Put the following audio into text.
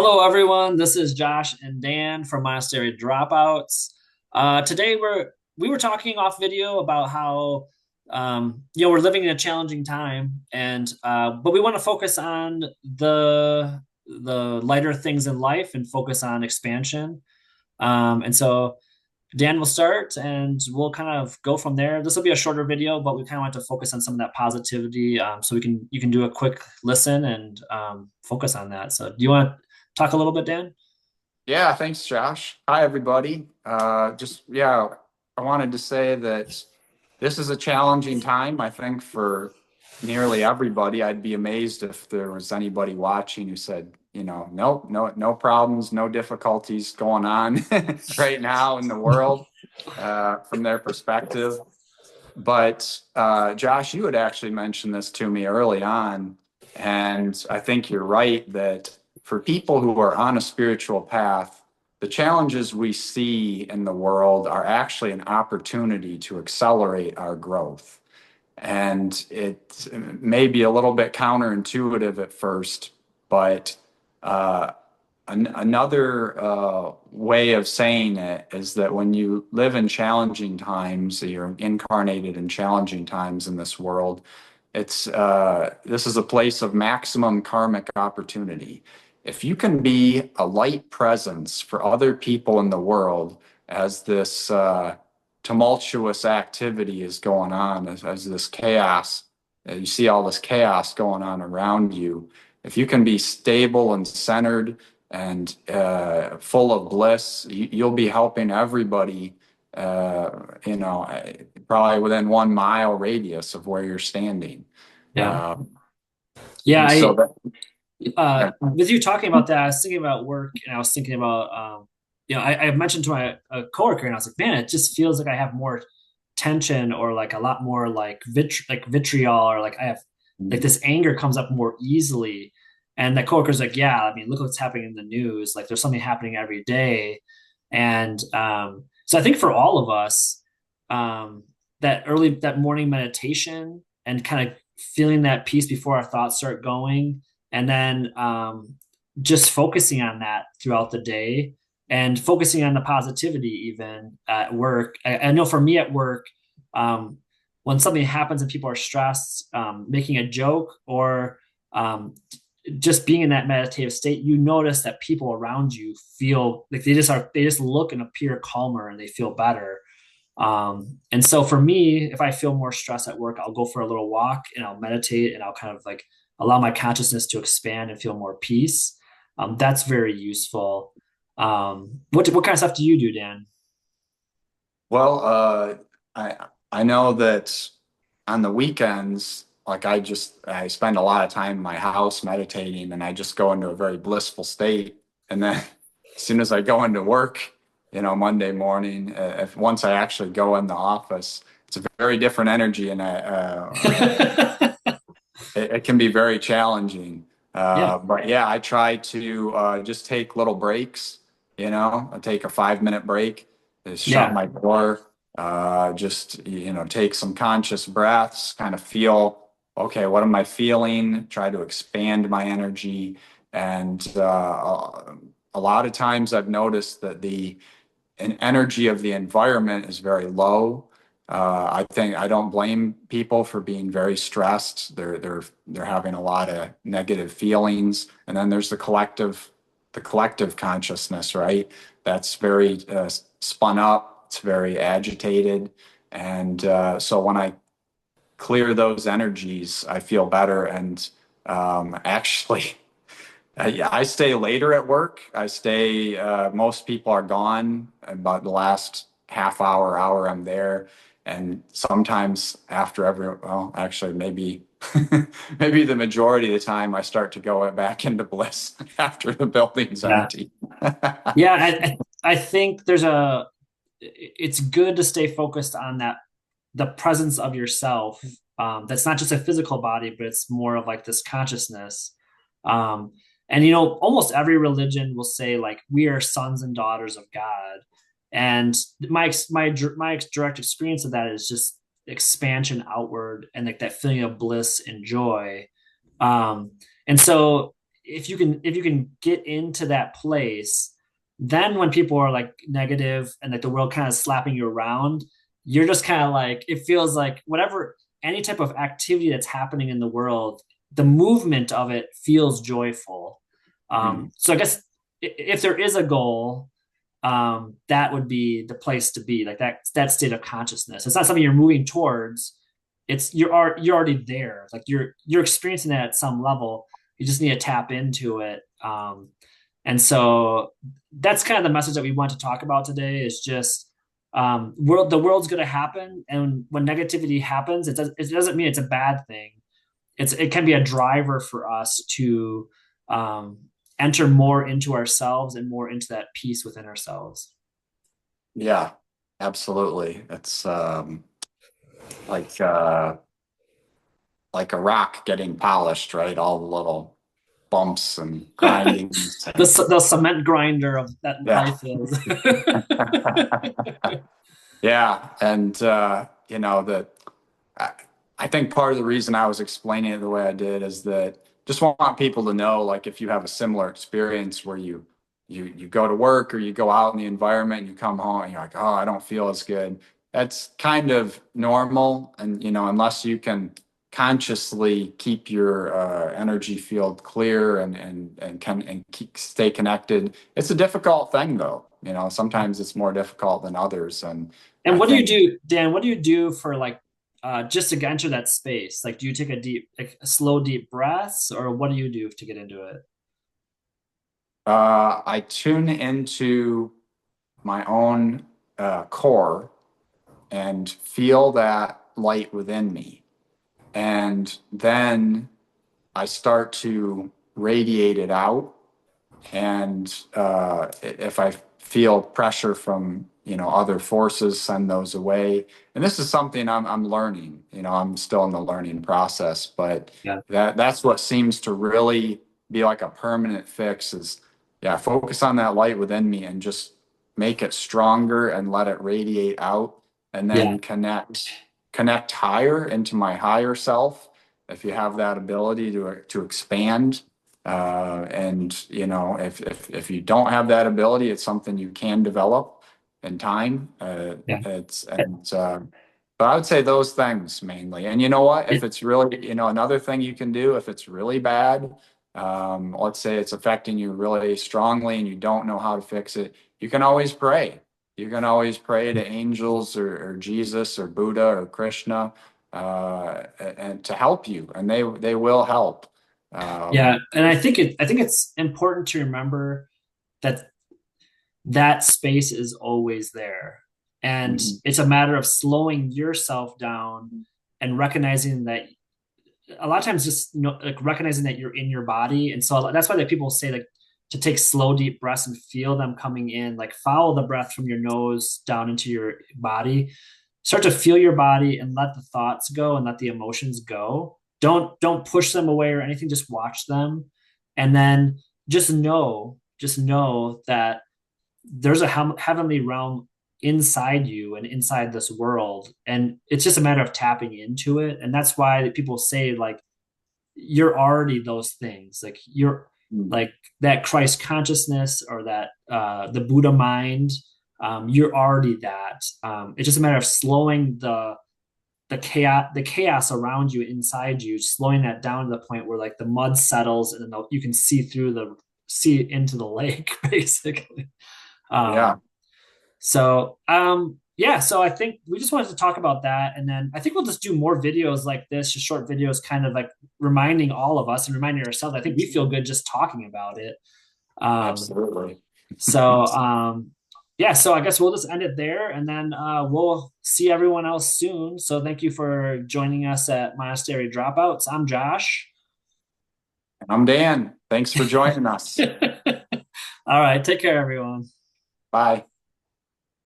Hello, everyone. This is Josh and Dan from Monastery Dropouts. Today we were talking off video about how we're living in a challenging time, and but we want to focus on the lighter things in life and focus on expansion. And so Dan will start, and we'll kind of go from there. This will be a shorter video, but we kind of want to focus on some of that positivity, so you can do a quick listen and focus on that. So, do you want to talk a little bit, Dan? Yeah, thanks, Josh. Hi, everybody. I wanted to say that this is a challenging time, I think, for nearly everybody. I'd be amazed if there was anybody watching who said, nope, no problems, no difficulties going on right now in the world from their perspective. But Josh, you had actually mentioned this to me early on, and I think you're right that for people who are on a spiritual path, the challenges we see in the world are actually an opportunity to accelerate our growth. And it may be a little bit counterintuitive at first, but uh, another way of saying it is that when you live in challenging times, you're incarnated in challenging times in this world. This is a place of maximum karmic opportunity. If you can be a light presence for other people in the world as this tumultuous activity is going on, as this chaos, you see all this chaos going on around you. If you can be stable and centered and full of bliss, you'll be helping everybody, probably within 1 mile radius of where you're standing. Yeah. Um, Yeah, and so that, yeah. with you talking about that, I was thinking about work, and I was thinking about I mentioned to my a coworker, and I was like, man, it just feels like I have more tension, or like a lot more like vitriol, or like I have like this anger comes up more easily. And that coworker's like, yeah, I mean, look what's happening in the news. Like there's something happening every day. And so I think for all of us, um, that morning meditation and kind of feeling that peace before our thoughts start going, and then just focusing on that throughout the day and focusing on the positivity even at work. I know for me at work, um, when something happens and people are stressed, making a joke or just being in that meditative state, you notice that people around you feel like they just look and appear calmer and they feel better. And so for me, if I feel more stress at work, I'll go for a little walk and I'll meditate and I'll kind of like allow my consciousness to expand and feel more peace. That's very useful. What kind of stuff do you do, Dan? Well, I know that on the weekends, like I spend a lot of time in my house meditating, and I just go into a very blissful state. And then as soon as I go into work, Monday morning, if once I actually go in the office, it's a very different energy, and it can be very challenging. Yeah, But yeah, I try to just take little breaks. I take a 5 minute break, just shut yeah, my door, just take some conscious breaths, kind of feel, okay, what am I feeling? Try to expand my energy, and a lot of times I've noticed that the energy of the environment is very low. I think I don't blame people for being very stressed. They're having a lot of negative feelings, and then there's the collective consciousness, right? That's very spun up. It's very agitated, and so when I clear those energies, I feel better. And actually, I stay later at work. Most people are gone about the last half hour I'm there. And sometimes well, actually, maybe, maybe the majority of the time I start to go back into bliss after the building's yeah, empty. yeah. I think it's good to stay focused on that, the presence of yourself. That's not just a physical body, but it's more of like this consciousness. Um, and almost every religion will say like we are sons and daughters of God. And my direct experience of that is just expansion outward and like that feeling of bliss and joy. Um, and so if you can get into that place, then when people are like negative and like the world kind of slapping you around, you're just kind of like, it feels like whatever, any type of activity that's happening in the world, the movement of it feels joyful. Mhm. So I guess if there is a goal, that would be the place to be, like that state of consciousness. It's not something you're moving towards. It's you're already there. Like you're experiencing that at some level. You just need to tap into it. And so that's kind of the message that we want to talk about today is just the world's going to happen. And when negativity happens, it doesn't mean it's a bad thing. It can be a driver for us to um, enter more into ourselves and more into that peace within ourselves. Yeah, absolutely. It's like uh, like a rock getting polished, right? All the little bumps and grindings and The cement grinder of that yeah. life is. Yeah, and that I, I think part of the reason I was explaining it the way I did is that just want people to know, like if you have a similar experience where you go to work or you go out in the environment and you come home and you're like, oh, I don't feel as good. That's kind of normal, and unless you can consciously keep your energy field clear and can and stay connected. It's a difficult thing, though. Sometimes it's more difficult than others, and And I what do you think do, Dan? What do you do for like just to enter that space? Like, do you take a deep, like slow, deep breaths, or what do you do to get into it? I tune into my own core and feel that light within me. And then I start to radiate it out. And if I feel pressure from, other forces, send those away. And this is something I'm learning. I'm still in the learning process, but Yeah. that's what seems to really be like a permanent fix is, yeah, focus on that light within me and just make it stronger and let it radiate out, and Yeah. then connect higher into my higher self. If you have that ability to expand, and if you don't have that ability, it's something you can develop in time. Yeah. It's and But I would say those things mainly. And you know what? Yeah. If it's really, another thing you can do if it's really bad, let's say it's affecting you really strongly and you don't know how to fix it, you can always pray. You can always pray to angels or Jesus or Buddha or Krishna, and to help you, and they will help. Yeah. Um, And I think it's important to remember that that space is always there. And mhm. it's a matter of slowing yourself down and recognizing that a lot of times just like recognizing that you're in your body. And so that's why like people say like to take slow, deep breaths and feel them coming in, like follow the breath from your nose down into your body. Start to feel your body and let the thoughts go and let the emotions go. Don't push them away or anything. Just watch them. And then just know that there's a heavenly realm inside you and inside this world, and it's just a matter of tapping into it. And that's why people say like you're already those things, like you're like that Christ consciousness or that the Buddha mind. You're already that. It's just a matter of slowing the chaos around you inside you, slowing that down to the point where like the mud settles and then you can see into the lake basically. Yeah. um, yeah, so I think we just wanted to talk about that. And then I think we'll just do more videos like this, just short videos, kind of like reminding all of us and reminding ourselves. I think we feel good just talking about it. Um, Absolutely. so, yeah, so I guess we'll just end it there and then we'll see everyone else soon. So thank you for joining us at Monastery Dropouts. I'm Josh. I'm Dan. Thanks for joining us. All right, take care, everyone. Bye.